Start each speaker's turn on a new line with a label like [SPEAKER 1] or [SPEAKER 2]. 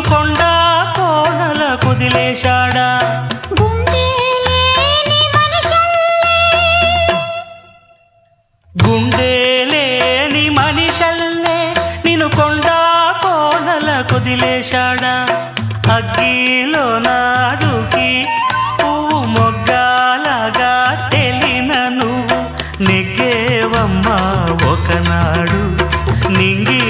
[SPEAKER 1] కొండా కోనల కుదిలేశాడా గుండెలేని మనిషల్లే నిన్ను కొండా కోనల కుదిలేశాడా అగ్గిలో నాదుకి పువ్వు మొగ్గాలగా తెలిన నువ్వు నెగ్గేవమ్మా ఒకనాడు నింగి